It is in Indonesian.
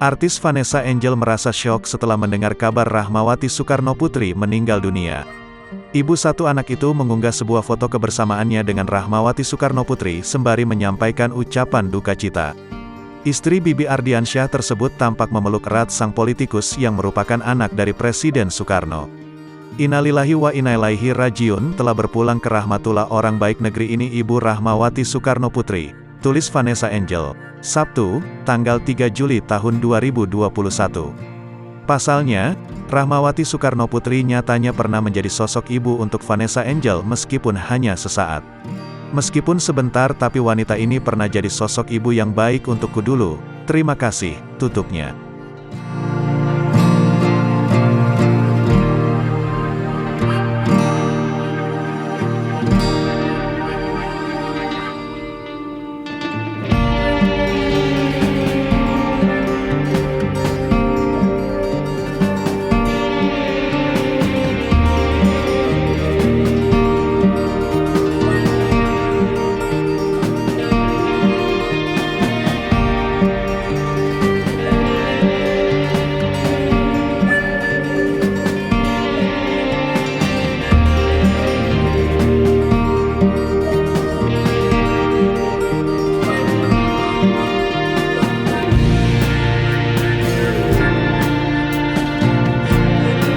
Artis Vanessa Angel merasa syok setelah mendengar kabar Rahmawati Soekarnoputri meninggal dunia. Ibu satu anak itu mengunggah sebuah foto kebersamaannya dengan Rahmawati Soekarnoputri sembari menyampaikan ucapan duka cita. Istri Bibi Ardiansyah tersebut tampak memeluk erat sang politikus yang merupakan anak dari Presiden Soekarno. Innalillahi wa inna ilaihi rajiun, telah berpulang ke rahmatullah orang baik negeri ini Ibu Rahmawati Soekarnoputri, tulis Vanessa Angel, Sabtu, tanggal 3 Juli tahun 2021. Pasalnya, Rahmawati Soekarnoputri nyatanya pernah menjadi sosok ibu untuk Vanessa Angel meskipun hanya sesaat. Meskipun sebentar tapi wanita ini pernah jadi sosok ibu yang baik untukku dulu, terima kasih, tutupnya.